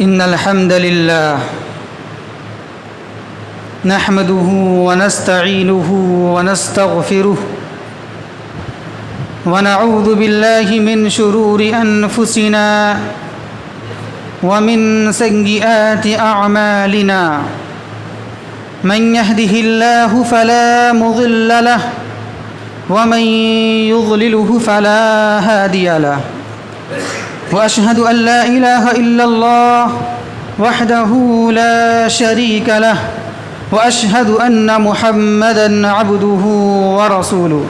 إن الحمد لله نحمده ونستعينه ونستغفره ونعوذ بالله من شرور أنفسنا ومن سيئات أعمالنا من يهده الله فلا مضل له ومن يضلله فلا هادي له وأشهد أن لا إله إلا الله وحده لا شريك له وأشهد أن محمدًا عبده ورسوله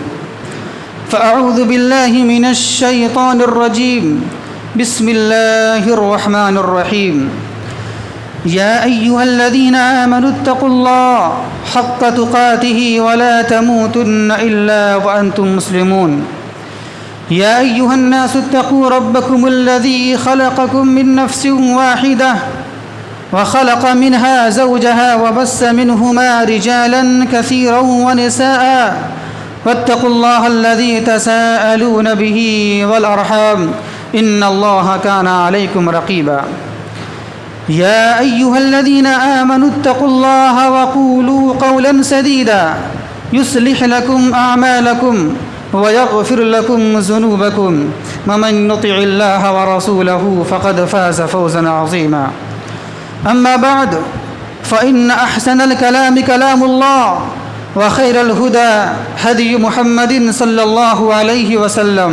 فأعوذ بالله من الشيطان الرجيم بسم الله الرحمن الرحيم يا أيها الذين آمنوا اتقوا الله حق تقاته ولا تموتن إلا وأنتم مسلمون يا أيها الناس اتقوا ربكم الذي خلقكم من نفس واحدة وخلق منها زوجها وبث منهما رجالا كثيرا ونساء واتقوا الله الذي تساءلون به والأرحام إن الله كان عليكم رقيبا يا أيها الذين آمنوا اتقوا الله وقولوا قولا سديدا يصلح لكم أعمالكم ويغفر لكم ذنوبكم ومن يطع الله ورسوله فقد فاز فوزا عظيما أما بعد فإن أحسن الكلام كلام الله وخير الهدى هدي محمد صلى الله عليه وسلم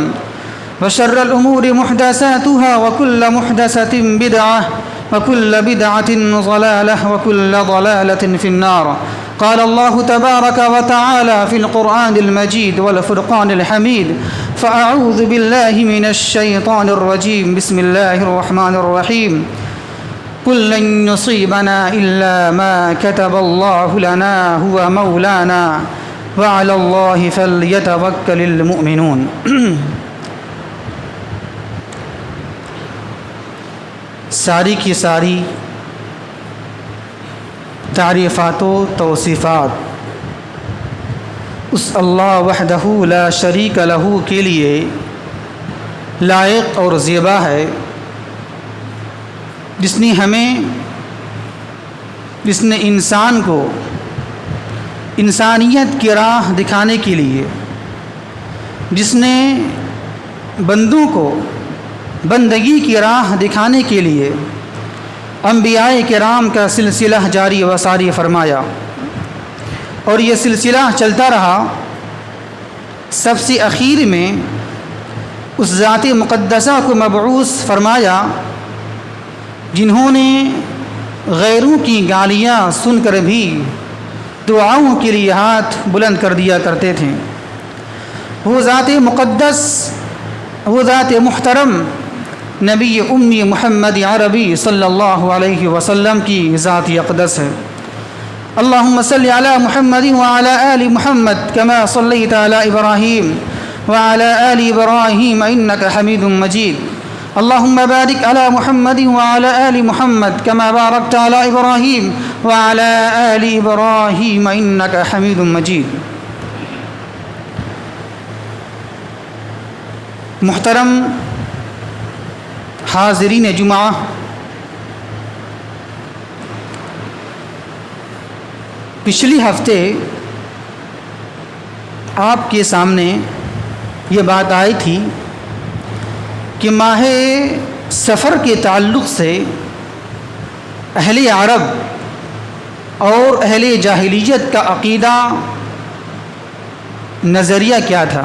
وشر الأمور محدثاتها وكل محدثة بدعة وكل بدعة ضلالة وكل ضلالة في النار قال الله تبارك وتعالى في القرآن المجيد والفرقان الحميد فأعوذ بالله من الشيطان الرجيم بسم الله الرحمن الرحيم قل لن يصيبنا إلا ما كتب الله لنا هو مولانا وعلى الله فليتوكل المؤمنون ساری کی ساری تعریفات و توصیفات اس اللہ وحدہ لا شریک لہ کے لیے لائق اور زیبا ہے، جس نے انسان کو انسانیت کی راہ دکھانے کے لیے، جس نے بندوں کو بندگی کی راہ دکھانے کے لیے انبیاء کرام کا سلسلہ جاری و ساری فرمایا، اور یہ سلسلہ چلتا رہا۔ سب سے اخیر میں اس ذات مقدسہ کو مبعوث فرمایا جنہوں نے غیروں کی گالیاں سن کر بھی دعاؤں کے لیے ہاتھ بلند کر دیا کرتے تھے۔ وہ ذات مقدس، وہ ذات محترم نبی امی محمد عربی صلی اللہ علیہ وسلم کی ذات اقدس ہے۔ اللہم صلی علی محمد وعلی آل محمد کما صلیت علی ابراہیم وعلی آل ابراہیم انکا حمید مجید۔ اللہم بارک علی محمد وعلی آل محمد کما بارکت علی ابراہیم وعلی آل ابراہیم انکا حمید مجید۔ محترم حاضرین جمعہ، پچھلی ہفتے آپ کے سامنے یہ بات آئی تھی کہ ماہ سفر کے تعلق سے اہل عرب اور اہل جاہلیت کا عقیدہ، نظریہ کیا تھا۔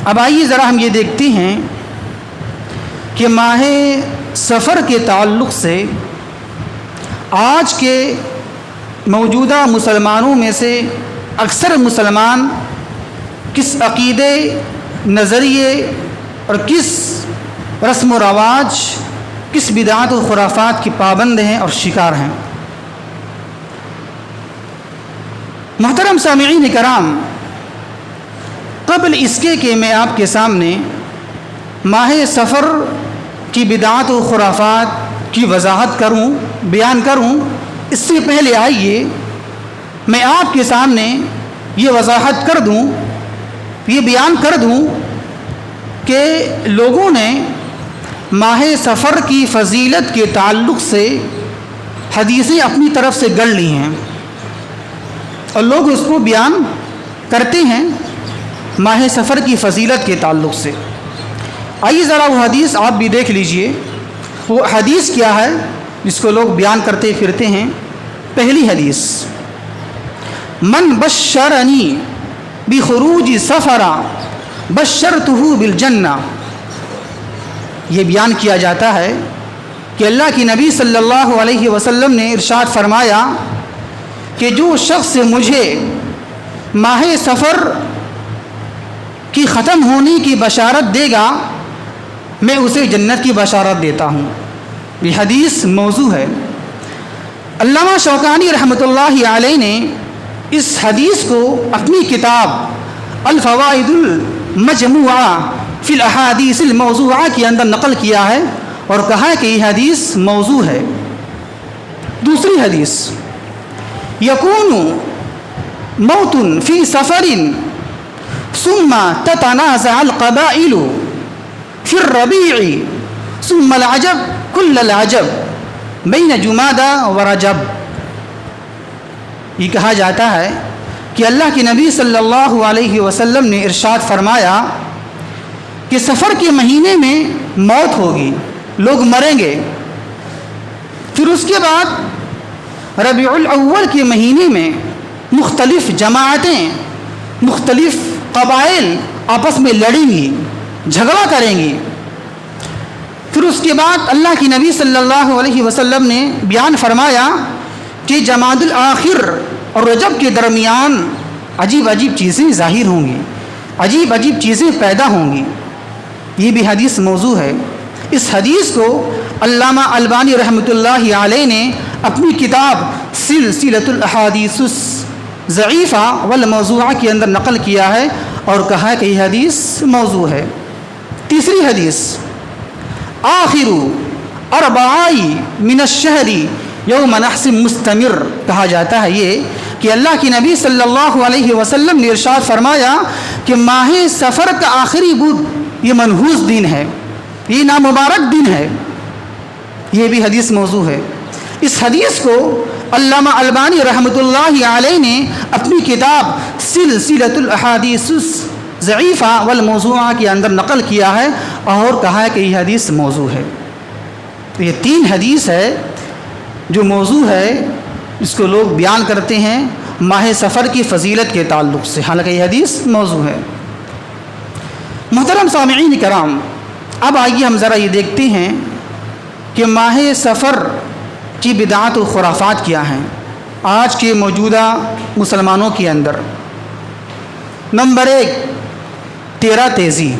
اب آئیے ذرا ہم یہ دیکھتے ہیں کہ ماہ سفر کے تعلق سے آج کے موجودہ مسلمانوں میں سے اکثر مسلمان کس عقیدے، نظریے اور کس رسم و رواج، کس بدعات و خرافات کی پابند ہیں اور شکار ہیں۔ محترم سامعین کرام، قبل اس کے کہ میں آپ کے سامنے ماہ سفر کی بدعات و خرافات کی وضاحت کروں، بیان کروں، اس سے پہلے آئیے میں آپ کے سامنے یہ وضاحت کر دوں، یہ بیان کر دوں کہ لوگوں نے ماہ سفر کی فضیلت کے تعلق سے حدیثیں اپنی طرف سے گڑھ لی ہیں اور لوگ اس کو بیان کرتے ہیں ماہ سفر کی فضیلت کے تعلق سے۔ آئیے ذرا وہ حدیث آپ بھی دیکھ لیجئے، وہ حدیث کیا ہے جس کو لوگ بیان کرتے پھرتے ہیں۔ پہلی حدیث، من بشرنی بخروج سفرا بشرتہ بالجنہ، یہ بیان کیا جاتا ہے کہ اللہ کی نبی صلی اللہ علیہ وسلم نے ارشاد فرمایا کہ جو شخص مجھے ماہ سفر کی ختم ہونے کی بشارت دے گا میں اسے جنت کی بشارت دیتا ہوں۔ یہ حدیث موضوع ہے۔ علامہ شوکانی رحمۃ اللہ علیہ نے اس حدیث کو اپنی کتاب الفوائد المجموعہ فی الاحادیث الموضوعہ کے اندر نقل کیا ہے اور کہا ہے کہ یہ حدیث موضوع ہے۔ دوسری حدیث، یکون موت فی سفر ثم تتنازع القبائل فی الربیع ثم العجب کل العجب بین جمادہ و رجب۔ یہ کہا جاتا ہے کہ اللہ کے نبی صلی اللہ علیہ وسلم نے ارشاد فرمایا کہ سفر کے مہینے میں موت ہوگی، لوگ مریں گے، پھر اس کے بعد ربیع الاول کے مہینے میں مختلف جماعتیں، مختلف قبائل آپس میں لڑیں گی، جھگڑا کریں گی۔ پھر اس کے بعد اللہ کی نبی صلی اللہ علیہ وسلم نے بیان فرمایا کہ جمادی الآخر اور رجب کے درمیان عجیب عجیب چیزیں ظاہر ہوں گی، عجیب عجیب چیزیں پیدا ہوں گی۔ یہ بھی حدیث موضوع ہے۔ اس حدیث کو علامہ البانی رحمۃ اللہ علیہ نے اپنی کتاب سلسلۃ الاحادیث الضعیفہ والموضوعہ کے اندر نقل کیا ہے اور کہا ہے کہ یہ حدیث موضوع ہے۔ تیسری حدیث، آخر اربعائی من الشہر یوم نحس مستمر، کہا جاتا ہے یہ کہ اللہ کی نبی صلی اللہ علیہ وسلم نے ارشاد فرمایا کہ ماہ سفر کا آخری بدھ یہ منحوس دن ہے، یہ نامبارک دن ہے۔ یہ بھی حدیث موضوع ہے۔ اس حدیث کو علامہ البانی رحمۃ اللہ علیہ نے اپنی کتاب سلسلۃ الاحادیث الضعیفہ والموضوعہ کے اندر نقل کیا ہے اور کہا ہے کہ یہ حدیث موضوع ہے۔ تو یہ تین حدیث ہے جو موضوع ہے، اس کو لوگ بیان کرتے ہیں ماہ سفر کی فضیلت کے تعلق سے، حالانکہ یہ حدیث موضوع ہے۔ محترم سامعین کرام، اب آئیے ہم ذرا یہ دیکھتے ہیں کہ ماہ سفر کی بدعات و خرافات کیا ہیں آج کے موجودہ مسلمانوں کے اندر۔ نمبر 1، 13 تیزی۔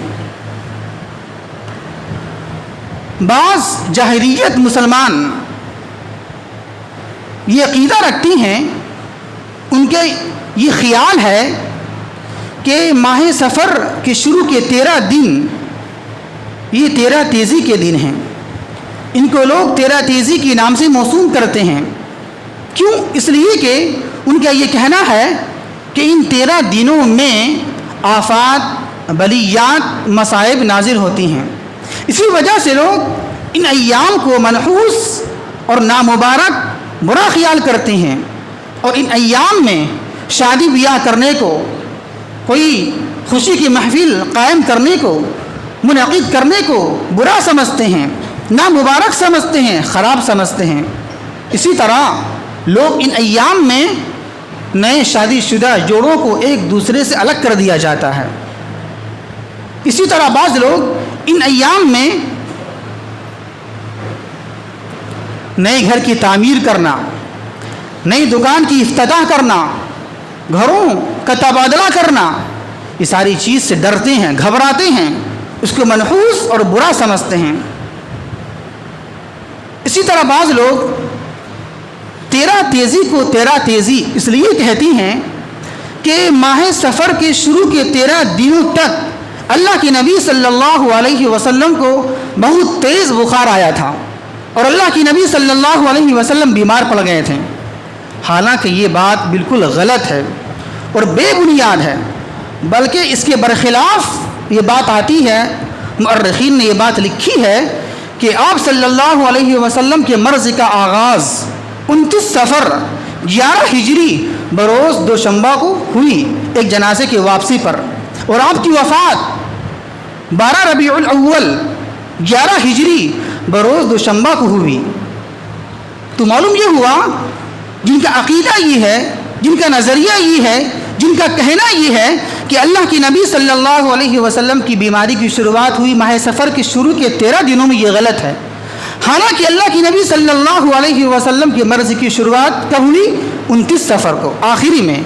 بعض جاہلیت مسلمان یہ عقیدہ رکھتی ہیں، ان کے یہ خیال ہے کہ ماہ سفر کے شروع کے 13 دن یہ 13 تیزی کے دن ہیں۔ ان کو لوگ 13 تیزی کے نام سے موسوم کرتے ہیں۔ کیوں؟ اس لیے کہ ان کا یہ کہنا ہے کہ ان 13 دنوں میں آفات، بلیات، مصائب نازل ہوتی ہیں، اسی وجہ سے لوگ ان ایام کو منحوس اور نامبارک برا خیال کرتے ہیں اور ان ایام میں شادی بیاہ کرنے کو، کوئی خوشی کی محفل قائم کرنے کو، منعقد کرنے کو برا سمجھتے ہیں، نامبارک سمجھتے ہیں، خراب سمجھتے ہیں۔ اسی طرح لوگ ان ایام میں نئے شادی شدہ جوڑوں کو ایک دوسرے سے الگ کر دیا جاتا ہے۔ اسی طرح بعض لوگ ان ایام میں نئے گھر کی تعمیر کرنا، نئی دکان کی افتتاح کرنا، گھروں کا تبادلہ کرنا، یہ ساری چیز سے ڈرتے ہیں، گھبراتے ہیں، اس کو منحوس اور برا سمجھتے ہیں۔ اسی طرح بعض لوگ 13 تیزی کو 13 تیزی اس لیے کہتی ہیں کہ ماہ سفر کے شروع کے 13 دنوں تک اللہ کے نبی صلی اللہ علیہ وسلم کو بہت تیز بخار آیا تھا اور اللہ کی نبی صلی اللہ علیہ وسلم بیمار پڑ گئے تھے۔ حالانکہ یہ بات بالکل غلط ہے اور بے بنیاد ہے، بلکہ اس کے برخلاف یہ بات آتی ہے۔ مؤرخین نے یہ بات لکھی ہے کہ آپ صلی اللہ علیہ وسلم کے مرض کا آغاز 29 صفر 11 ہجری بروز دوشنبہ کو ہوئی ایک جنازے کی واپسی پر، اور آپ کی وفات 12 ربیع الاول 11 ہجری بروز دوشنبہ کو ہوئی۔ تو معلوم یہ ہوا جن کا عقیدہ یہ ہے، جن کا نظریہ یہ ہے، جن کا کہنا یہ ہے کہ اللہ کے نبی صلی اللہ علیہ وسلم کی بیماری کی شروعات ہوئی ماہ سفر کے شروع کے 13 دنوں میں، یہ غلط ہے۔ حالانکہ اللہ کے نبی صلی اللہ علیہ وسلم کی مرض کی شروعات کب ہوئی؟ 29 صفر کو، آخری میں۔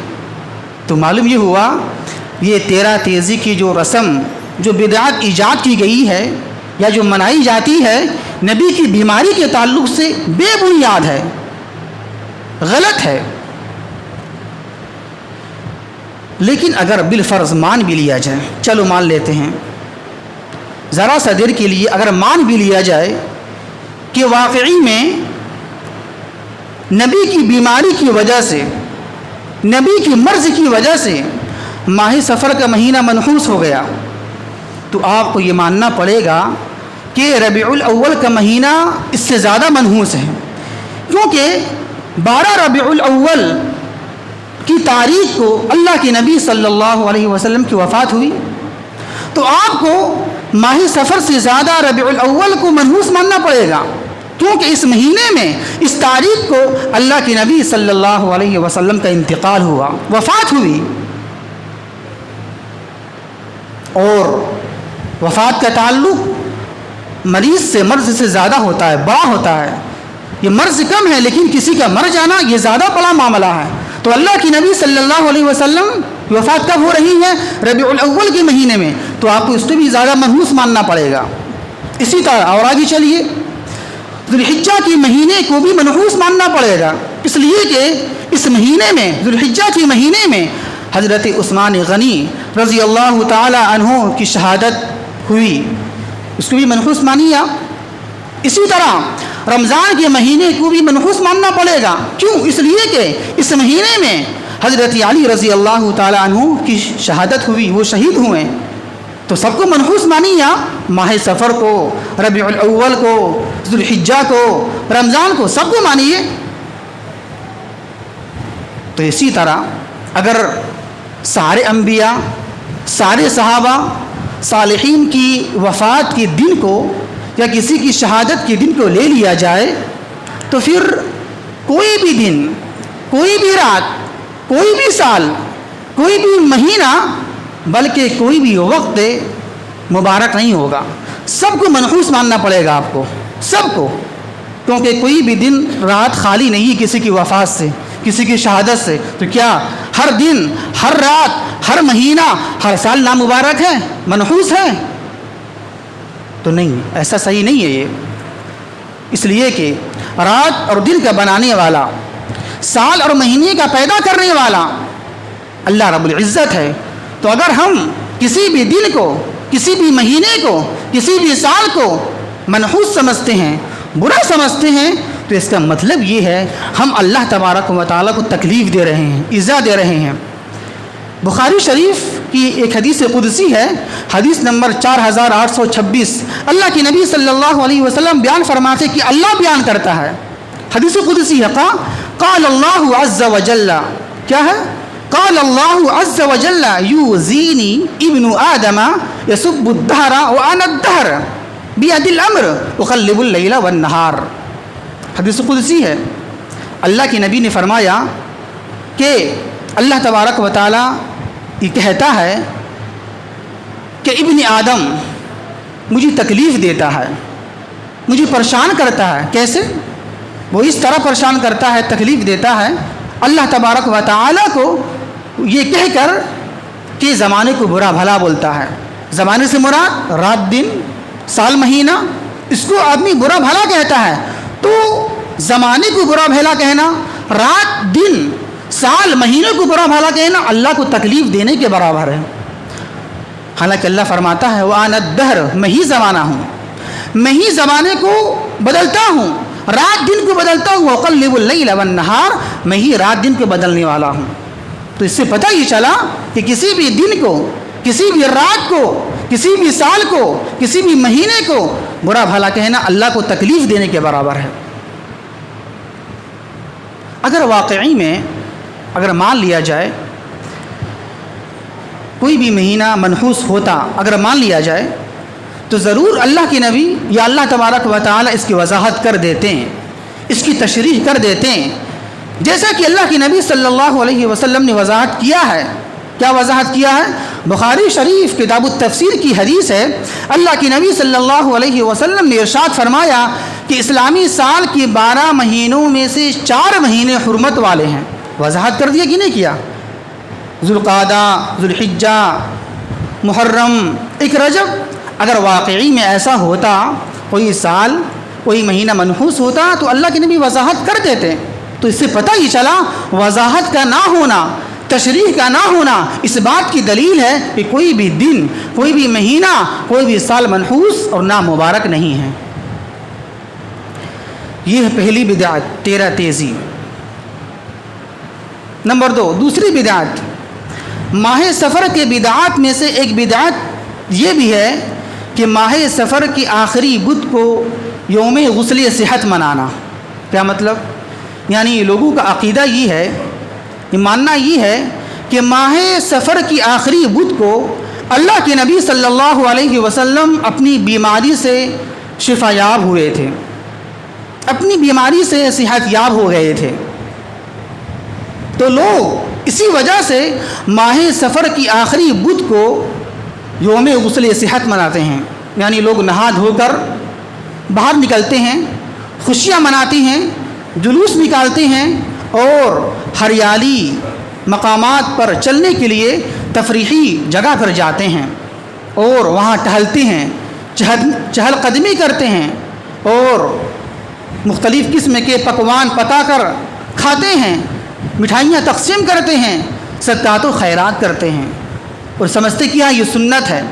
تو معلوم یہ ہوا یہ 13 تیزی کی جو رسم، جو بدعت ایجاد کی گئی ہے یا جو منائی جاتی ہے نبی کی بیماری کے تعلق سے، بے بنیاد ہے، غلط ہے۔ لیکن اگر بالفرض مان بھی لیا جائے، چلو مان لیتے ہیں ذرا سا دیر کے لیے، اگر مان بھی لیا جائے کہ واقعی میں نبی کی بیماری کی وجہ سے، نبی کی مرض کی وجہ سے ماہ سفر کا مہینہ منحوس ہو گیا، تو آپ کو یہ ماننا پڑے گا کہ ربیع الاول کا مہینہ اس سے زیادہ منحوس ہے، کیونکہ 12 ربیع الاول کی تاریخ کو اللہ کے نبی صلی اللہ علیہ وسلم کی وفات ہوئی، تو آپ کو ماہ سفر سے زیادہ ربیع الاول کو منحوس ماننا پڑے گا، کیونکہ اس مہینے میں، اس تاریخ کو اللہ کے نبی صلی اللہ علیہ وسلم کا انتقال ہوا، وفات ہوئی۔ اور وفات کا تعلق مریض سے، مرض سے زیادہ ہوتا ہے، بڑا ہوتا ہے۔ یہ مرض کم ہے لیکن کسی کا مر جانا یہ زیادہ بڑا معاملہ ہے۔ تو اللہ کی نبی صلی اللہ علیہ وسلم کی وفات کب ہو رہی ہے؟ ربیع الاول کے مہینے میں، تو آپ کو اس سے بھی زیادہ منحوس ماننا پڑے گا۔ اسی طرح اور آگے چلیے، ذوالحجہ کے مہینے کو بھی منحوس ماننا پڑے گا، اس لیے کہ اس مہینے میں، ذوالحجہ کے مہینے میں حضرت عثمان غنی رضی اللہ تعالی عنہ کی شہادت ہوئی، اس کو بھی منحوس مانیے آپ۔ اسی طرح رمضان کے مہینے کو بھی منحوس ماننا پڑے گا، کیوں؟ اس لیے کہ اس مہینے میں حضرت علی رضی اللہ تعالی عنہ کی شہادت ہوئی، وہ شہید ہوئے، تو سب کو منحوس مانیے آپ، ماہ سفر کو، ربیع الاول کو، ذوالحجہ کو، رمضان کو، سب کو مانیے۔ تو اسی طرح اگر سارے انبیاء، سارے صحابہ، صالحین کی وفات کے دن کو یا کسی کی شہادت کے دن کو لے لیا جائے، تو پھر کوئی بھی دن، کوئی بھی رات، کوئی بھی سال، کوئی بھی مہینہ، بلکہ کوئی بھی وقت مبارک نہیں ہوگا، سب کو منحوس ماننا پڑے گا آپ کو، سب کو، کیونکہ کوئی بھی دن رات خالی نہیں کسی کی وفات سے، کسی کی شہادت سے۔ تو کیا ہر دن، ہر رات، ہر مہینہ، ہر سال نامبارک ہے، منحوس ہے؟ تو نہیں، ایسا صحیح نہیں ہے یہ، اس لیے کہ رات اور دن کا بنانے والا، سال اور مہینے کا پیدا کرنے والا اللہ رب العزت ہے۔ تو اگر ہم کسی بھی دن کو، کسی بھی مہینے کو، کسی بھی سال کو منحوس سمجھتے ہیں، برا سمجھتے ہیں، تو اس کا مطلب یہ ہے ہم اللہ تبارک و تعالیٰ کو تکلیف دے رہے ہیں، ایذا دے رہے ہیں۔ بخاری شریف کی ایک حدیث قدسی ہے، حدیث نمبر 4826، اللہ کے نبی صلی اللہ علیہ وسلم بیان فرماتے کہ اللہ بیان کرتا ہے، حدیث قدسی ہے، قال اللہ عز وجل، کیا ہے؟ قال اللہ عز وجل یوزینی ابن آدم یسب الدہر وانا الدہر بیاد الامر اقلب اللیل والنہار۔ حدیث قدسی ہے، اللہ کے نبی نے فرمایا کہ اللہ تبارک و تعالی یہ کہتا ہے کہ ابن آدم مجھے تکلیف دیتا ہے، مجھے پریشان کرتا ہے۔ کیسے؟ وہ اس طرح پریشان کرتا ہے، تکلیف دیتا ہے اللہ تبارک و تعالی کو یہ کہہ کر کہ زمانے کو برا بھلا بولتا ہے۔ زمانے سے مراد رات دن، سال مہینہ، اس کو آدمی برا بھلا کہتا ہے۔ تو زمانے کو برا بھلا کہنا، رات دن، سال مہینے کو برا بھلا کہنا اللہ کو تکلیف دینے کے برابر ہے۔ حالانکہ اللہ فرماتا ہے وَأَنَا الدَّهْرُ، میں ہی زمانہ ہوں، میں ہی زمانے کو بدلتا ہوں، رات دن کو بدلتا ہوں، وَأُقَلِّبُ اللَّيْلَ وَالنَّهَارَ، میں ہی رات دن کو بدلنے والا ہوں۔ تو اس سے پتہ یہ چلا کہ کسی بھی دن کو، کسی بھی رات کو، کسی بھی سال کو، کسی بھی مہینے کو برا بھلا کہنا اللہ کو تکلیف دینے کے برابر ہے۔ اگر واقعی میں اگر مان لیا جائے کوئی بھی مہینہ منحوس ہوتا، اگر مان لیا جائے تو ضرور اللہ کے نبی یا اللہ تبارک و تعالی اس کی وضاحت کر دیتے ہیں، اس کی تشریح کر دیتے ہیں، جیسا کہ اللہ کے نبی صلی اللہ علیہ وسلم نے وضاحت کیا ہے۔ کیا وضاحت کیا ہے؟ بخاری شریف کتاب التفسیر کی حدیث ہے، اللہ کے نبی صلی اللہ علیہ وسلم نے ارشاد فرمایا کہ اسلامی سال کے 12 مہینوں میں سے 4 مہینے حرمت والے ہیں۔ وضاحت کر دیا کہ نہیں کیا؟ ذوالقعدہ، ذوالحجہ، محرم، ایک رجب۔ اگر واقعی میں ایسا ہوتا، کوئی سال کوئی مہینہ منحوس ہوتا تو اللہ کے نبی وضاحت کر دیتے۔ تو اس سے پتہ ہی چلا وضاحت کا نہ ہونا، تشریح کا نہ ہونا اس بات کی دلیل ہے کہ کوئی بھی دن، کوئی بھی مہینہ، کوئی بھی سال منحوس اور نامبارک نہیں ہے۔ یہ ہے پہلی بدعت، 13 تیزی۔ نمبر 2، دوسری بدعت، ماہ سفر کے بدعات میں سے ایک بدعت یہ بھی ہے کہ ماہ سفر کی آخری بدھ کو یوم غسل صحت منانا۔ کیا مطلب؟ یعنی لوگوں کا عقیدہ یہ ہے، یہ ماننا یہ ہے کہ ماہ سفر کی آخری بدھ کو اللہ کے نبی صلی اللہ علیہ وسلم اپنی بیماری سے شفا یاب ہوئے تھے، اپنی بیماری سے صحت یاب ہو گئے تھے۔ تو لوگ اسی وجہ سے ماہ سفر کی آخری بدھ کو یوم غسل صحت مناتے ہیں، یعنی لوگ نہا دھو کر باہر نکلتے ہیں، خوشیاں مناتے ہیں، جلوس نکالتے ہیں اور ہریالی مقامات پر چلنے کے لیے تفریحی جگہ پر جاتے ہیں اور وہاں ٹہلتے ہیں، چہل قدمی کرتے ہیں اور مختلف قسم کے پکوان پکا کر کھاتے ہیں، مٹھائیاں تقسیم کرتے ہیں، صدقات و خیرات کرتے ہیں اور سمجھتے کیا یہ سنت ہے۔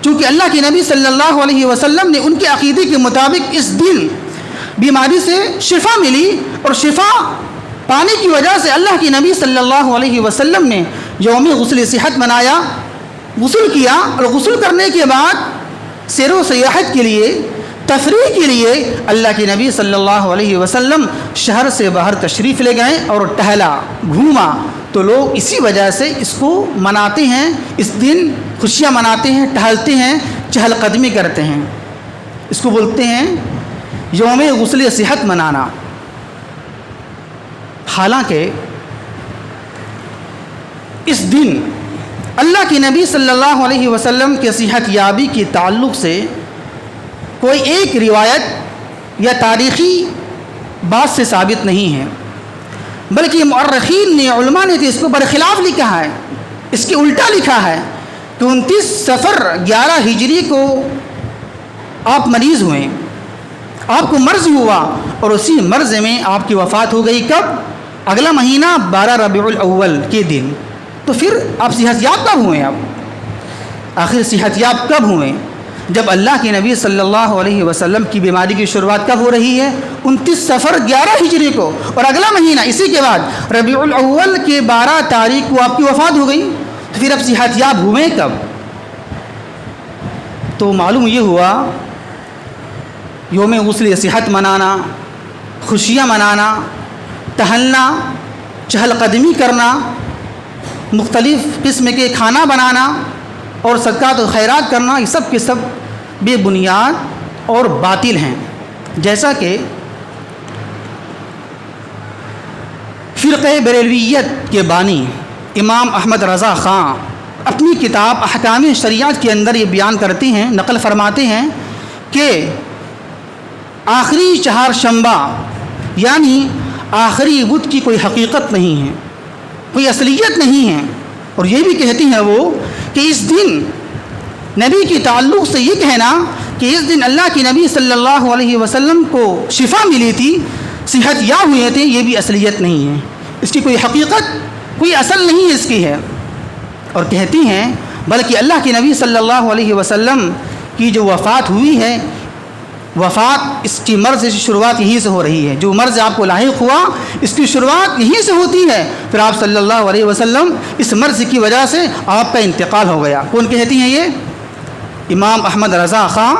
چونکہ اللہ کے نبی صلی اللہ علیہ وسلم نے ان کے عقیدے کے مطابق اس دن بیماری سے شفا ملی اور شفا پانے کی وجہ سے اللہ کے نبی صلی اللہ علیہ وسلم نے یوم غسل صحت منایا، غسل کیا اور غسل کرنے کے بعد سیر و سیاحت کے لیے، تفریح کے لیے اللہ کے نبی صلی اللہ علیہ وسلم شہر سے باہر تشریف لے گئے اور ٹہلا، گھوما۔ تو لوگ اسی وجہ سے اس کو مناتے ہیں، اس دن خوشیاں مناتے ہیں، ٹہلتے ہیں، چہل قدمی کرتے ہیں۔ اس کو بولتے ہیں یوم غسل صحت منانا۔ حالانکہ اس دن اللہ کے نبی صلی اللہ علیہ وسلم کے صحت یابی کے تعلق سے کوئی ایک روایت یا تاریخی بات سے ثابت نہیں ہے، بلکہ مؤرخین نے، علماء نے اس کو برخلاف لکھا ہے، اس کے الٹا لکھا ہے کہ 29 صفر 11 ہجری کو آپ مریض ہوئے، آپ کو مرض ہوا اور اسی مرض میں آپ کی وفات ہو گئی۔ کب؟ اگلا مہینہ 12 ربیع الاول کے دن۔ تو پھر آپ صحت یاب کب ہوئے؟ آخر صحت یاب کب ہوئے؟ جب اللہ کے نبی صلی اللہ علیہ وسلم کی بیماری کی شروعات کب ہو رہی ہے؟ 29 صفر 11 ہجری کو، اور اگلا مہینہ اسی کے بعد ربیع الاول کے 12 تاریخ کو آپ کی وفات ہو گئی۔ تو پھر اب صحت یاب ہوئے کب؟ تو معلوم یہ ہوا یوم غسل صحت منانا، خوشیاں منانا، ٹہلنا، چہل قدمی کرنا، مختلف قسم کے کھانا بنانا اور صدقات و خیرات کرنا، یہ سب کے سب بے بنیاد اور باطل ہیں۔ جیسا کہ فرقہ بریلویت کے بانی امام احمد رضا خان اپنی کتاب احکام شریعت کے اندر یہ بیان کرتے ہیں، نقل فرماتے ہیں کہ آخری چہارشنبہ یعنی آخری بدھ کی کوئی حقیقت نہیں ہے، کوئی اصلیت نہیں ہے، اور یہ بھی کہتی ہیں وہ کہ اس دن نبی کے تعلق سے یہ کہنا کہ اس دن اللہ کے نبی صلی اللہ علیہ وسلم کو شفا ملی تھی، صحت یاب ہوئے تھے، یہ بھی اصلیت نہیں ہے، اس کی کوئی حقیقت، کوئی اصل نہیں اس کی ہے۔ اور کہتی ہیں بلکہ اللہ کے نبی صلی اللہ علیہ وسلم کی جو وفات ہوئی ہے وفات اس کی مرض کی شروعات یہیں سے ہو رہی ہے، جو مرض آپ کو لاحق ہوا اس کی شروعات یہیں سے ہوتی ہے، پھر آپ صلی اللہ علیہ وسلم اس مرض کی وجہ سے آپ کا انتقال ہو گیا۔ کون کہتی ہیں یہ؟ امام احمد رضا خان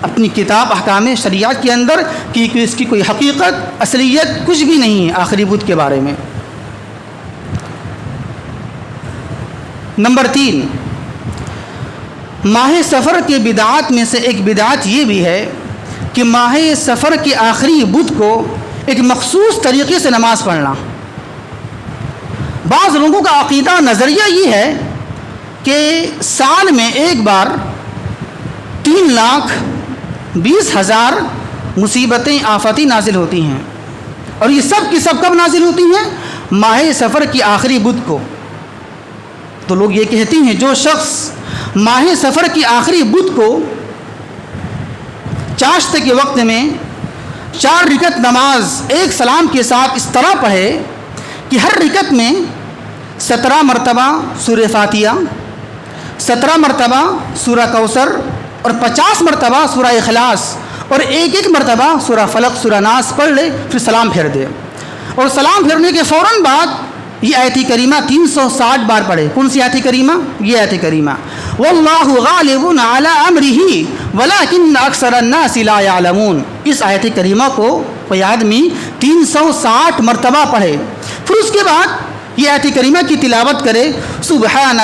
اپنی کتاب احکام شریعت کے اندر کہ اس کی کوئی حقیقت اصلیت کچھ بھی نہیں ہے آخری بدھ کے بارے میں۔ نمبر 3، ماہ سفر کے بدعات میں سے ایک بدعت یہ بھی ہے کہ ماہ سفر کے آخری بدھ کو ایک مخصوص طریقے سے نماز پڑھنا۔ بعض لوگوں کا عقیدہ نظریہ یہ ہے کہ سال میں ایک بار 3,20,000 مصیبتیں آفتیں نازل ہوتی ہیں، اور یہ سب کی سب کب نازل ہوتی ہیں؟ ماہ سفر کی آخری بدھ کو۔ تو لوگ یہ کہتے ہیں جو شخص ماہ سفر کی آخری بدھ کو چاشت کے وقت میں 4 رکعت نماز ایک سلام کے ساتھ اس طرح پڑھے کہ ہر رکعت میں 17 مرتبہ سورہ فاتحہ، 17 مرتبہ سورہ کوثر اور 50 مرتبہ سورہ اخلاص اور ایک مرتبہ سورہ فلق سورہ ناس پڑھ لے، پھر سلام پھیر دے، اور سلام پھیرنے کے فوراً بعد یہ آیت کریمہ 360 بار پڑھے۔ کون سی آیت کریمہ؟ یہ آیت کریمہ واللہ غالب علی امرہ ولکن اکثر الناس لا یعلمون۔ اس آیت کریمہ کو کوئی آدمی 360 مرتبہ پڑھے، پھر اس کے بعد یہ آیت کریمہ کی تلاوت کرے، سبحان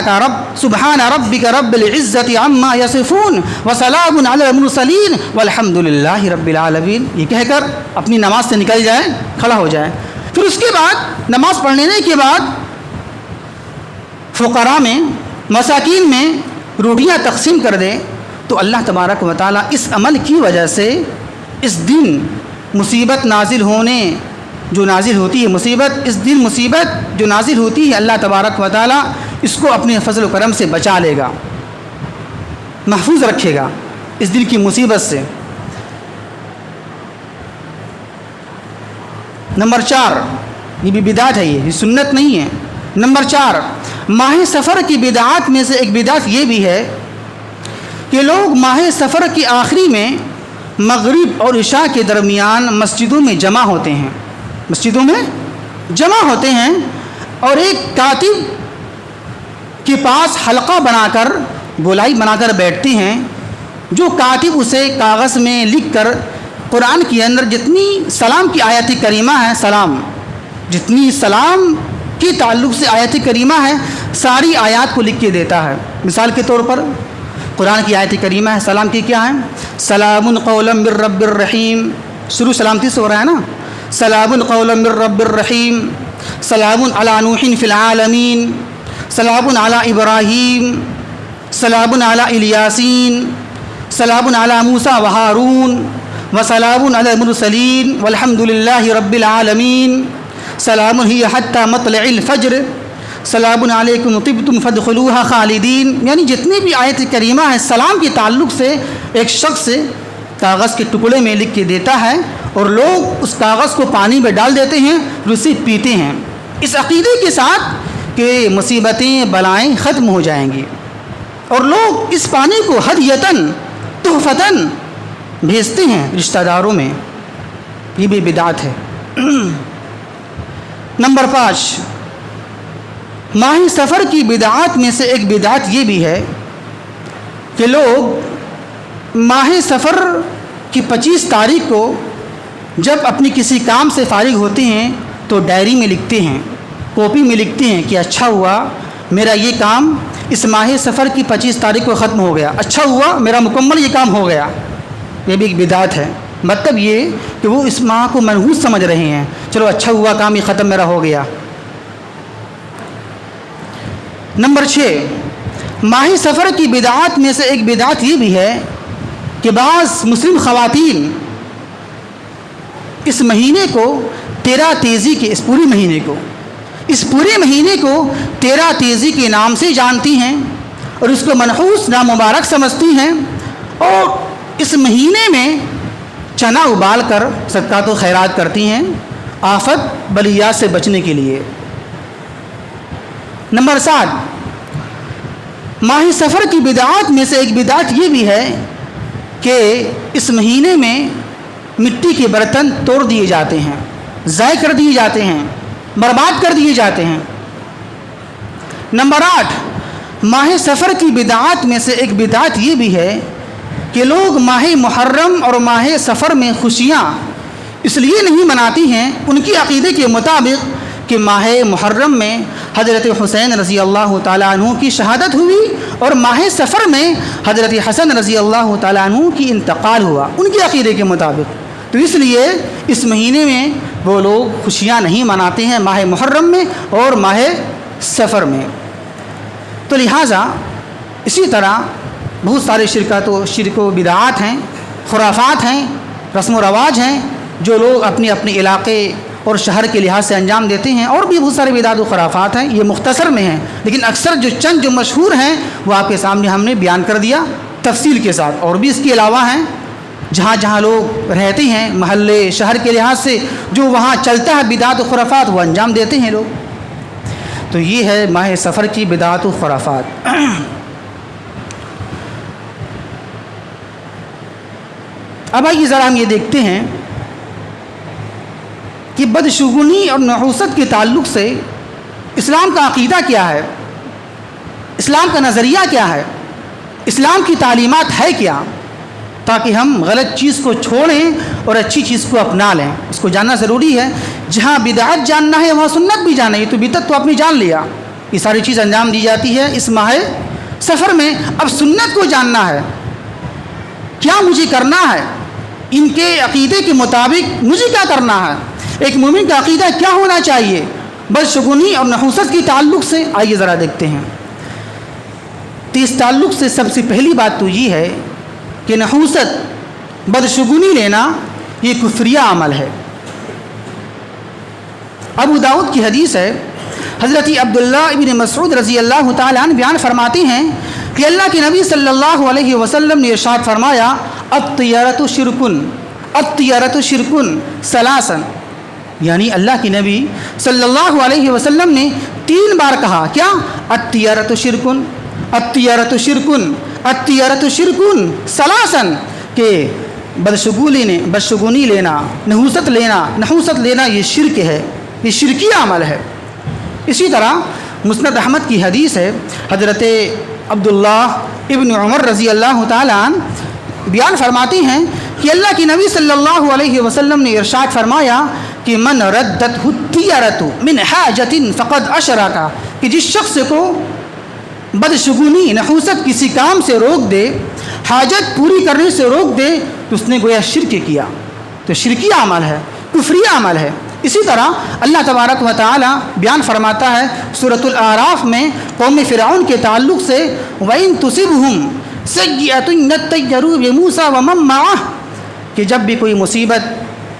ربک رب العزت عما یصفون وسلام علی المرسلین والحمد للہ رب العالمین، یہ کہہ کر اپنی نماز سے نکل جائے، کھڑا ہو جائے۔ پھر اس کے بعد نماز پڑھنے کے بعد فقراء میں، مساکین میں روٹیاں تقسیم کر دے، تو اللہ تبارک و تعالیٰ اس عمل کی وجہ سے اس دن مصیبت نازل ہوتی ہے، اس دن مصیبت جو نازل ہوتی ہے، اللہ تبارک و تعالیٰ اس کو اپنے فضل و کرم سے بچا لے گا، محفوظ رکھے گا اس دن کی مصیبت سے۔ نمبر 4، یہ بھی بدعت ہے، یہ سنت نہیں ہے۔ نمبر 4، ماہ سفر کی بدعات میں سے ایک بدعت یہ بھی ہے کہ لوگ ماہ سفر کی آخری میں مغرب اور عشاء کے درمیان مسجدوں میں جمع ہوتے ہیں اور ایک کاتب کے پاس حلقہ بنا کر، گولائی بنا کر بیٹھتے ہیں، جو کاتب اسے کاغذ میں لکھ کر قرآن کے اندر جتنی سلام کی آیت کریمہ ہے، جتنی سلام کے تعلق سے آیت کریمہ ہے، ساری آیات کو لکھ کے دیتا ہے۔ مثال کے طور پر قرآن کی آیت کریمہ ہے، سلام کی کیا ہے؟ سلام قولا من رب الرحیم، شروع سلامتی سے ہو رہا ہے نا، سلام قولا من رب الرحیم، سلام علی نوح فی العالمین، سلام علی ابراہیم، سلام علی الیاسین، سلام علی موسیٰ و ہارون، وسلام علی المرسلین والحمد للہ رب العالمین، سلام ہی حتی مطلع الفجر، سلام علیکم طبتم فادخلوها خالدین۔ یعنی جتنی بھی آیت کریمہ ہے سلام کے تعلق سے ایک شخص کاغذ کے ٹکڑے میں لکھ کے دیتا ہے، اور لوگ اس کاغذ کو پانی میں ڈال دیتے ہیں، پھر اسے پیتے ہیں، اس عقیدے کے ساتھ کہ مصیبتیں بلائیں ختم ہو جائیں گی، اور لوگ اس پانی کو ہدیتاً تحفتاً بھیجتے ہیں رشتہ داروں میں، یہ بھی بدعت ہے۔ نمبر 5، ماہ سفر کی بدعات میں سے ایک بدعت یہ بھی ہے کہ لوگ ماہ سفر کی 25 تاریخ کو جب اپنی کسی کام سے فارغ ہوتے ہیں تو ڈائری میں لکھتے ہیں، کاپی میں لکھتے ہیں کہ اچھا ہوا میرا یہ کام اس ماہ سفر کی 25 تاریخ کو ختم ہو گیا، اچھا ہوا میرا مکمل یہ کام ہو گیا۔ یہ بھی ایک بدعت ہے، مطلب یہ کہ وہ اس ماہ کو منحوس سمجھ رہے ہیں، چلو اچھا ہوا کام یہ ختم میرا ہو گیا۔ نمبر 6، ماہ سفر کی بدعات میں سے ایک بدعت یہ بھی ہے کہ بعض مسلم خواتین اس مہینے کو 13 تیزی کے، اس پورے مہینے کو 13 تیزی کے نام سے جانتی ہیں اور اس کو منحوس نامبارک سمجھتی ہیں، اور اس مہینے میں چنا ابال کر صدقات و خیرات کرتی ہیں آفت بلیات سے بچنے کے لیے۔ نمبر 7، ماہ سفر کی بدعات میں سے ایک بدعت یہ بھی ہے کہ اس مہینے میں مٹی کے برتن توڑ دیے جاتے ہیں، ضائع کر دیے جاتے ہیں، برباد کر دیے جاتے ہیں۔ نمبر 8، ماہ سفر کی بدعات میں سے ایک بدعت یہ بھی ہے کہ لوگ ماہ محرم اور ماہ سفر میں خوشیاں اس لیے نہیں مناتی ہیں، ان کی عقیدے کے مطابق کہ ماہ محرم میں حضرت حسین رضی اللہ تعالیٰ عنہ کی شہادت ہوئی اور ماہ سفر میں حضرت حسن رضی اللہ تعالیٰ عنہ کی انتقال ہوا، ان کے عقیدے کے مطابق۔ تو اس لیے اس مہینے میں وہ لوگ خوشیاں نہیں مناتے ہیں، ماہ محرم میں اور ماہ سفر میں۔ تو لہٰذا اسی طرح بہت سارے شرک و بدعات ہیں، خرافات ہیں، رسم و رواج ہیں جو لوگ اپنے اپنے علاقے اور شہر کے لحاظ سے انجام دیتے ہیں، اور بھی بہت سارے بدعات و خرافات ہیں، یہ مختصر میں ہیں، لیکن اکثر جو مشہور ہیں وہ آپ کے سامنے ہم نے بیان کر دیا تفصیل کے ساتھ۔ اور بھی اس کے علاوہ ہیں جہاں جہاں لوگ رہتے ہیں محلے شہر کے لحاظ سے جو وہاں چلتا ہے بدعات و خرافات وہ انجام دیتے ہیں لوگ۔ تو یہ ہے ماہ سفر کی بدعات و خرافات۔ اب آئیے ذرا ہم یہ دیکھتے ہیں کہ بدشگونی اور نحوست کے تعلق سے اسلام کا عقیدہ کیا ہے، اسلام کا نظریہ کیا ہے، اسلام کی تعلیمات ہے کیا، تاکہ ہم غلط چیز کو چھوڑیں اور اچھی چیز کو اپنا لیں۔ اس کو جاننا ضروری ہے۔ جہاں بدعت جاننا ہے وہاں سنت بھی جانا ہے۔ تو بدعت تو آپ نے جان لیا، یہ ساری چیز انجام دی جاتی ہے اس ماہ سفر میں۔ اب سنت کو جاننا ہے، کیا مجھے کرنا ہے، ان کے عقیدے کے مطابق مجھے کیا کرنا ہے، ایک مومن کا عقیدہ کیا ہونا چاہیے بدشگونی اور نحوست کے تعلق سے۔ آئیے ذرا دیکھتے ہیں۔ تو اس تعلق سے سب سے پہلی بات تو یہ ہے کہ نحوست بدشگونی لینا یہ کفریہ عمل ہے۔ ابو داؤد کی حدیث ہے، حضرت عبداللہ ابن مسعود رضی اللہ تعالیٰ عنہ بیان فرماتے ہیں کہ اللہ کے نبی صلی اللہ علیہ وسلم نے ارشاد فرمایا، الطیرۃ شرکن، الطیرۃ شرکن ثلاثا، یعنی اللہ کے نبی صلی اللہ علیہ وسلم نے 3 بار کہا کیا، الطیرۃ شرکن، الطیرۃ شرکن، الطیرۃ شرکن ثلاثا، کہ بدشگونی لینا، نحوست لینا یہ شرک ہے، یہ شرکی عمل ہے۔ اسی طرح مسند احمد کی حدیث ہے، حضرت عبداللہ ابن عمر رضی اللہ تعالیٰ عنہ بیان فرماتے ہیں کہ اللہ کے نبی صلی اللہ علیہ وسلم نے ارشاد فرمایا کہ من ردت الطیرۃ من حاجۃ فقد اشرک، کہ جس شخص کو بدشگونی نحوست کسی کام سے روک دے، حاجت پوری کرنے سے روک دے، تو اس نے گویا شرک کیا۔ تو شرکی عمل ہے، کفری عمل ہے۔ اسی طرح اللہ تبارک و تعالی بیان فرماتا ہے سورۃ الاعراف میں قوم فرعون کے تعلق سے، وَإِن تُصِبْهُمْ سَيِّئَةٌ يَطَّيَّرُوا بِمُوسَىٰ وَمَن مَّعَهُ، کہ جب بھی کوئی مصیبت،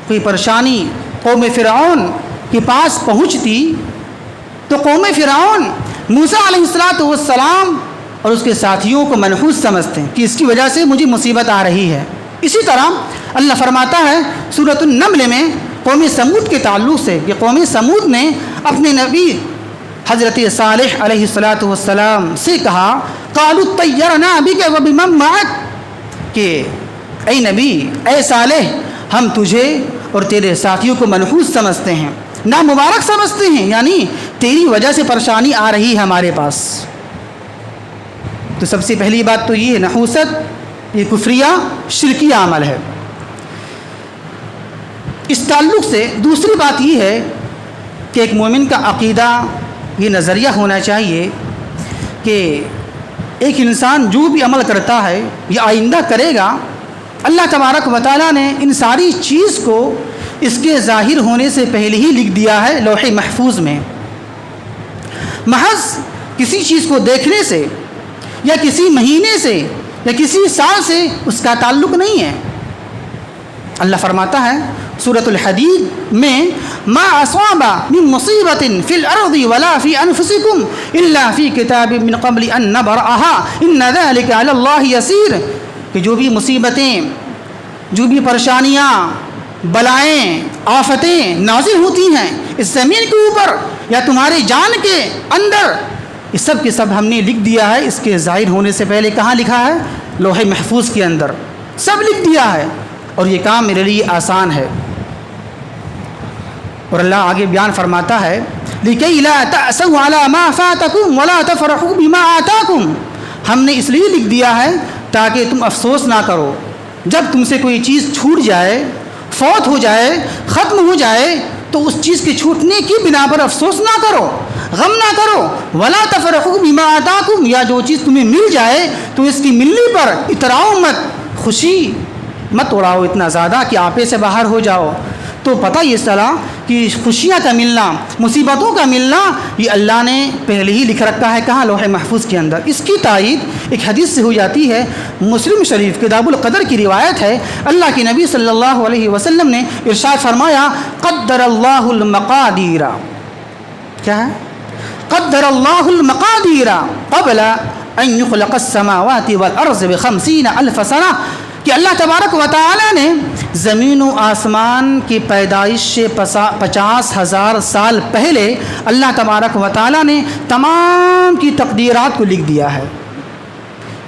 کوئی پریشانی قوم فرعون کے پاس پہنچتی تو قوم فرعون موسیٰ علیہ السلام اور اس کے ساتھیوں کو منحوس سمجھتے ہیں کہ اس کی وجہ سے مجھے مصیبت آ رہی ہے۔ اسی طرح اللہ فرماتا ہے سورۃ النمل میں قوم سمود کے تعلق سے کہ قوم سمود نے اپنے نبی حضرت صالح علیہ السلام سے کہا، قالوا اطیرنا بک وبمن معک، کہ اے نبی، اے صالح، ہم تجھے اور تیرے ساتھیوں کو منحوس سمجھتے ہیں، نامبارک سمجھتے ہیں، یعنی تیری وجہ سے پریشانی آ رہی ہے ہمارے پاس۔ تو سب سے پہلی بات تو یہ ہے، نحوست یہ کفریہ شرکی عمل ہے۔ اس تعلق سے دوسری بات یہ ہے کہ ایک مومن کا عقیدہ یہ نظریہ ہونا چاہیے کہ ایک انسان جو بھی عمل کرتا ہے یا آئندہ کرے گا، اللہ تبارک و تعالیٰ نے ان ساری چیز کو اس کے ظاہر ہونے سے پہلے ہی لکھ دیا ہے لوح محفوظ میں۔ محض کسی چیز کو دیکھنے سے یا کسی مہینے سے یا کسی سال سے اس کا تعلق نہیں ہے۔ اللہ فرماتا ہے سورۃ الحدید میں، ما اصاب من مصیبت فی الارض ولا فی انفسکم الا فی کتاب من قبل ان نبرأها ان ذلک علی اللہ یسیر، کہ جو بھی مصیبتیں، جو بھی پریشانیاں، بلائیں، آفتیں نازل ہوتی ہیں اس زمین کے اوپر یا تمہاری جان کے اندر، یہ سب کے سب ہم نے لکھ دیا ہے اس کے ظاہر ہونے سے پہلے۔ کہاں لکھا ہے؟ لوح محفوظ کے اندر۔ سب لکھ دیا ہے اور یہ کام میرے لیے آسان ہے۔ اور اللہ آگے بیان فرماتا ہے لِكَيْ لَا تَأْسَوْا عَلَى مَا فَاتَكُمْ وَلَا تَفْرَحُوا بِمَا آتَاكُمْ، ہم نے اس لیے لکھ دیا ہے تاکہ تم افسوس نہ کرو جب تم سے کوئی چیز چھوٹ جائے، فوت ہو جائے، ختم ہو جائے تو اس چیز کے چھوٹنے کی بنا پر افسوس نہ کرو، غم نہ کرو۔ وَلَا تَفْرَحُوا بِمَا آتَاكُمْ، یا جو چیز تمہیں مل جائے تو اس کی ملنے پر اتراؤ مت، خوشی مت اڑاؤ اتنا زیادہ کہ آپے سے باہر ہو جاؤ۔ تو پتہ یہ چلا کہ خوشیاں کا ملنا، مصیبتوں کا ملنا، یہ اللہ نے پہلے ہی لکھ رکھا ہے، کہاں؟ لوح محفوظ کے اندر۔ اس کی تائید ایک حدیث سے ہو جاتی ہے، مسلم شریف کتاب القدر کی روایت ہے۔ اللہ کے نبی صلی اللہ علیہ وسلم نے ارشاد فرمایا قدر اللہ المقادیر، کیا ہے؟ قدر اللہ المقادیر قبل ان يخلق السماوات والارض ب50 الف سنہ، کہ اللہ تبارک و تعالی نے زمین و آسمان کی پیدائش سے 50,000 سال پہلے اللہ تبارک و تعالی نے تمام کی تقدیرات کو لکھ دیا ہے،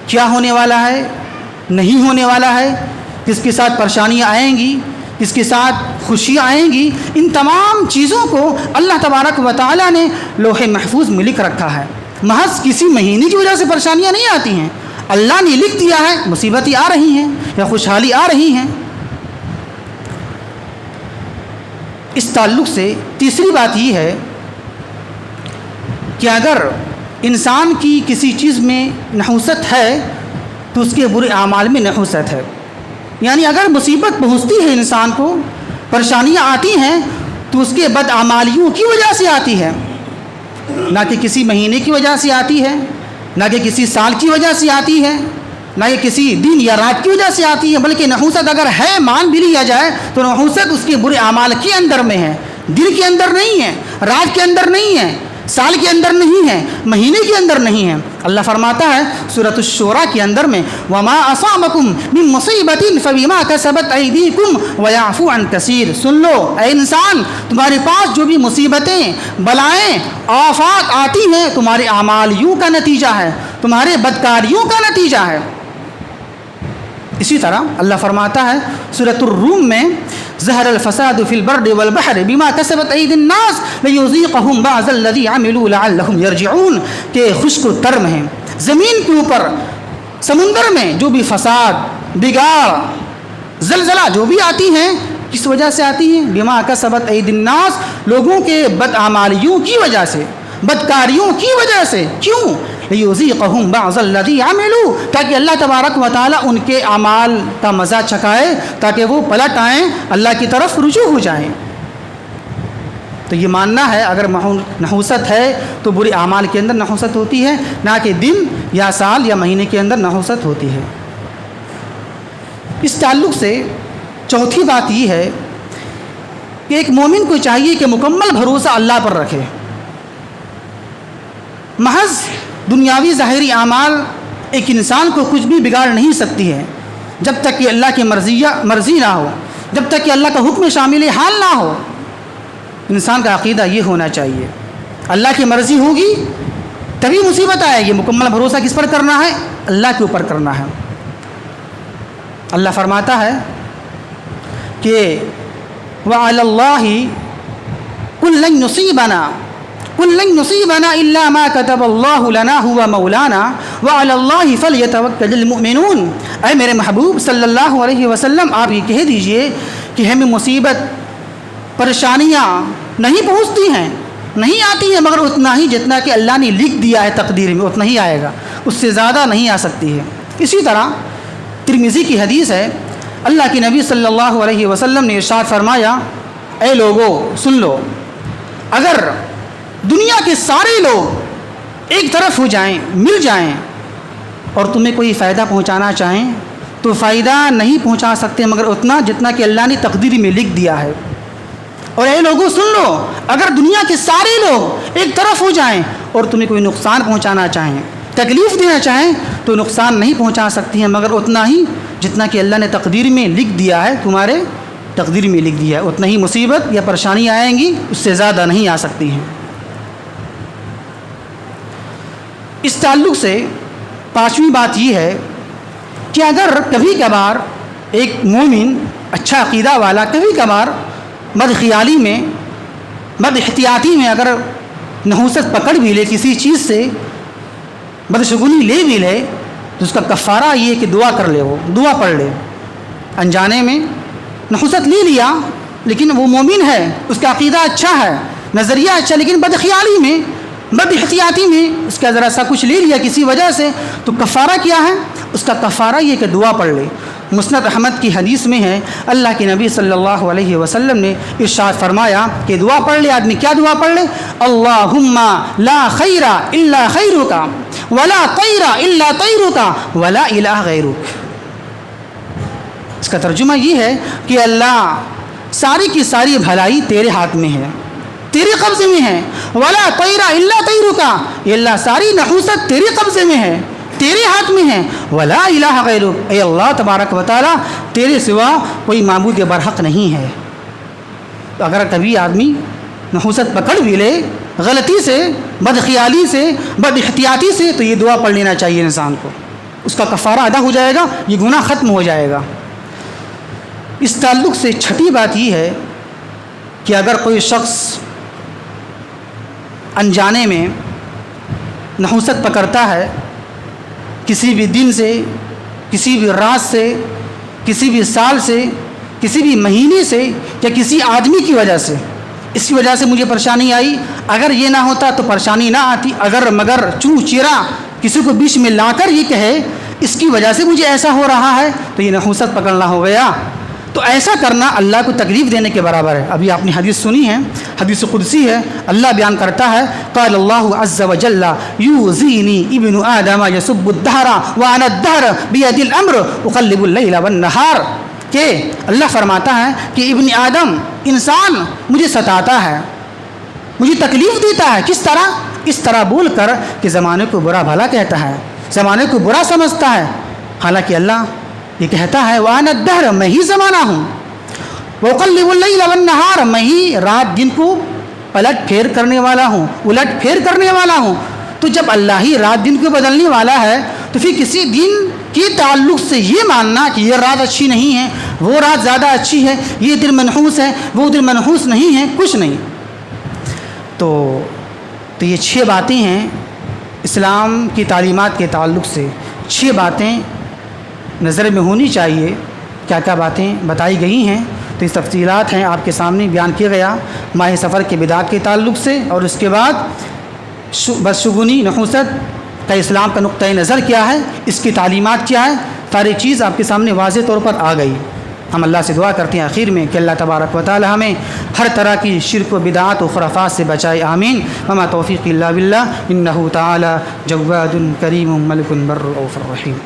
کیا ہونے والا ہے، نہیں ہونے والا ہے، کس کے ساتھ پریشانیاں آئیں گی، کس کے ساتھ خوشیاں آئیں گی، ان تمام چیزوں کو اللہ تبارک و تعالی نے لوح محفوظ میں لکھ رکھا ہے۔ محض کسی مہینے کی وجہ سے پریشانیاں نہیں آتی ہیں، اللہ نے لکھ دیا ہے، مصیبتیں آ رہی ہیں یا خوشحالی آ رہی ہیں۔ اس تعلق سے تیسری بات یہ ہے کہ اگر انسان کی کسی چیز میں نحوست ہے تو اس کے برے اعمال میں نحوست ہے، یعنی اگر مصیبت پہنچتی ہے انسان کو، پریشانیاں آتی ہیں تو اس کے بد اعمالیوں کی وجہ سے آتی ہے، نہ کہ کسی مہینے کی وجہ سے آتی ہے، نہ کہ کسی سال کی وجہ سے آتی ہے، نہ کہ کسی دن یا رات کی وجہ سے آتی ہے، بلکہ نحوست اگر ہے مان بھی لیا جائے تو نحوست اس کے برے اعمال کے اندر میں ہے، دن کے اندر نہیں ہے، رات کے اندر نہیں ہے، سال کے اندر نہیں ہے، مہینے کے اندر نہیں ہے۔ اللہ فرماتا ہے سورۃ الشورى کے اندر میں وَمَا أَصَابَكُم مِّن مُّصِيبَةٍ فَبِمَا كَسَبَتْ أَيْدِيكُمْ وَيَعْفُو عَن كَثِيرٍ، سن لو اے انسان، تمہارے پاس جو بھی مصیبتیں، بلائیں، آفات آتی ہیں تمہارے اعمالیوں کا نتیجہ ہے، تمہارے بدکاریوں کا نتیجہ ہے۔ اسی طرح اللہ فرماتا ہے سورۃ الروم میں ظہر الفساد فی البر والبحر بما کسبت ایدی الناس لیذیقہم بعض الذی عملوا لعلہم یرجعون، کہ خشک و ترم ہیں زمین کے اوپر، سمندر میں جو بھی فساد، بگاڑ، زلزلہ جو بھی آتی ہیں، کس وجہ سے آتی ہیں؟ بما کسبت ایدی الناس، لوگوں کے بدعمالیوں کی وجہ سے، بدکاریوں کی وجہ سے۔ کیوں؟ لیذیقہم بعض الذی عملوا، تاکہ اللہ تبارک و تعالیٰ ان کے اعمال کا مزہ چکھائے، تاکہ وہ پلٹ آئیں، اللہ کی طرف رجوع ہو جائیں۔ تو یہ ماننا ہے اگر نحوست ہے تو برے اعمال کے اندر نحوست ہوتی ہے، نہ کہ دن یا سال یا مہینے کے اندر نحوست ہوتی ہے۔ اس تعلق سے چوتھی بات یہ ہے کہ ایک مومن کو چاہیے کہ مکمل بھروسہ اللہ پر رکھے۔ محض دنیاوی ظاہری اعمال ایک انسان کو کچھ بھی بگاڑ نہیں سکتی ہے جب تک کہ اللہ کی مرضی نہ ہو، جب تک کہ اللہ کا حکم شامل حال نہ ہو۔ انسان کا عقیدہ یہ ہونا چاہیے، اللہ کی مرضی ہوگی تبھی مصیبت آئے گی۔ مکمل بھروسہ کس پر کرنا ہے؟ اللہ کے اوپر کرنا ہے۔ اللہ فرماتا ہے کہ وَعَلَى اللَّهِ قُلْ لَن يُصِيبَنَا إِلَّا مَا كَتَبَ اللَّهُ لَنَا هُوَ مَوْلَانَا وَعَلَى اللَّهِ فَلْيَتَوَكَّلِ الْمُؤْمِنُونَ۔ اے میرے محبوب صلی اللہ علیہ وسلم، آپ یہ کہہ دیجئے کہ ہمیں مصیبت، پریشانیاں نہیں پہنچتی ہیں، نہیں آتی ہیں، مگر اتنا ہی جتنا کہ اللہ نے لکھ دیا ہے تقدیر میں، اتنا ہی آئے گا، اس سے زیادہ نہیں آ سکتی ہے۔ اسی طرح ترمذی کی حدیث ہے، اللہ کے نبی صلی اللہ علیہ وسلم نے ارشاد فرمایا اے لوگو سن لو، اگر دنیا کے سارے لوگ ایک طرف ہو جائیں، مل جائیں اور تمہیں کوئی فائدہ پہنچانا چاہیں تو فائدہ نہیں پہنچا سکتے مگر اتنا جتنا کہ اللہ نے تقدیر میں لکھ دیا ہے۔ اور اے لوگوں سن لو، اگر دنیا کے سارے لوگ ایک طرف ہو جائیں اور تمہیں کوئی نقصان پہنچانا چاہیں، تکلیف دینا چاہیں تو نقصان نہیں پہنچا سکتی ہیں مگر اتنا ہی جتنا کہ اللہ نے تقدیر میں لکھ دیا ہے، تمہارے تقدیر میں لکھ دیا ہے، اتنا ہی مصیبت یا پریشانی آئیں گی، اس سے زیادہ نہیں آ سکتی ہیں۔ اس تعلق سے پانچویں بات یہ ہے کہ اگر کبھی کبھار ایک مومن اچھا عقیدہ والا کبھی کبھار بدخیالی میں بد احتیاطی میں اگر نحوست پکڑ بھی لے کسی چیز سے بدشگونی لے بھی لے تو اس کا کفارہ یہ کہ دعا کر لے، وہ دعا پڑھ لے۔ انجانے میں نحوست لے لیا لیکن وہ مومن ہے، اس کا عقیدہ اچھا ہے، نظریہ اچھا، لیکن بدخیالی میں بد احتیاطی میں اس کا ذرا سا کچھ لے لیا کسی وجہ سے، تو کفارہ کیا ہے؟ اس کا کفارہ یہ کہ دعا پڑھ لے۔ مسند احمد کی حدیث میں ہے اللہ کے نبی صلی اللہ علیہ وسلم نے ارشاد فرمایا کہ دعا پڑھ لے آدمی، کیا دعا پڑھ لے؟ اللہم لا خیر الا خیرک ولا طیر الا طیرک ولا الہ غیرک۔ اس کا ترجمہ یہ ہے کہ اللہ ساری کی ساری بھلائی تیرے ہاتھ میں ہے، تیرے قبضے میں ہے، ولا طیر الا طیرک، یہ اللہ ساری نحوست تیرے قبضے میں ہے، تیرے ہاتھ میں ہے، ولا الہ غیرک، اے اللہ تبارک و تعالی تیرے سوا کوئی معبود برحق نہیں ہے۔ تو اگر کبھی آدمی نحوست پکڑ بھی لے غلطی سے، بدخیالی سے، بد احتیاطی سے، تو یہ دعا پڑھ لینا چاہیے انسان کو، اس کا کفارہ ادا ہو جائے گا، یہ گناہ ختم ہو جائے گا۔ اس تعلق سے چھٹی بات یہ ہے کہ اگر کوئی شخص انجانے میں نحوست پکڑتا ہے کسی بھی دن سے، کسی بھی رات سے، کسی بھی سال سے، کسی بھی مہینے سے، یا کسی آدمی کی وجہ سے، اس کی وجہ سے مجھے پریشانی آئی، اگر یہ نہ ہوتا تو پریشانی نہ آتی، اگر مگر چوں چیرا کسی کو بیچ میں لا کر یہ کہے اس کی وجہ سے مجھے ایسا ہو رہا ہے، تو یہ نحوست پکڑنا ہو گیا۔ تو ایسا کرنا اللہ کو تکلیف دینے کے برابر ہے۔ ابھی آپ نے حدیث سنی ہے، حدیث قدسی ہے، اللہ بیان کرتا ہے قال اللہ عز وجل یؤذینی ابن آدم یسب الدہر وانا الدہر بیدی الامر اقلب اللیل والنہار، کہ اللہ فرماتا ہے کہ ابن آدم انسان مجھے ستاتا ہے، مجھے تکلیف دیتا ہے، کس طرح؟ اس طرح بول کر کہ زمانے کو برا بھلا کہتا ہے، زمانے کو برا سمجھتا ہے، حالانکہ اللہ یہ کہتا ہے وَأَنَا الدَّهْرَ، میں ہی زمانہ ہوں، وَأُقَلِّبُ اللَّيْلَ وَالنَّهَارَ، میں ہی رات دن کو پلٹ پھیر کرنے والا ہوں، الٹ پھیر کرنے والا ہوں۔ تو جب اللہ ہی رات دن کو بدلنے والا ہے تو پھر کسی دن کے تعلق سے یہ ماننا کہ یہ رات اچھی نہیں ہے، وہ رات زیادہ اچھی ہے، یہ دن منحوس ہے، وہ دن منحوس نہیں ہے، کچھ نہیں۔ تو یہ 6 باتیں ہیں اسلام کی تعلیمات کے تعلق سے، 6 باتیں نظر میں ہونی چاہیے۔ کیا کیا باتیں بتائی گئی ہیں تو اس تفصیلات ہیں آپ کے سامنے بیان کیا گیا ماہ سفر کے بدعات کے تعلق سے، اور اس کے بعد بدشگونی نحوست کا اسلام کا نقطۂ نظر کیا ہے، اس کی تعلیمات کیا ہے، ساری چیز آپ کے سامنے واضح طور پر آ گئی۔ ہم اللہ سے دعا کرتے ہیں آخر میں کہ اللہ تبارک و تعالی ہمیں ہر طرح کی شرک و بدعات و خرافات سے بچائے، آمین۔ وما توفیق الا باللہ، انہ تعالی جواد کریم ملک بر رؤوف رحیم۔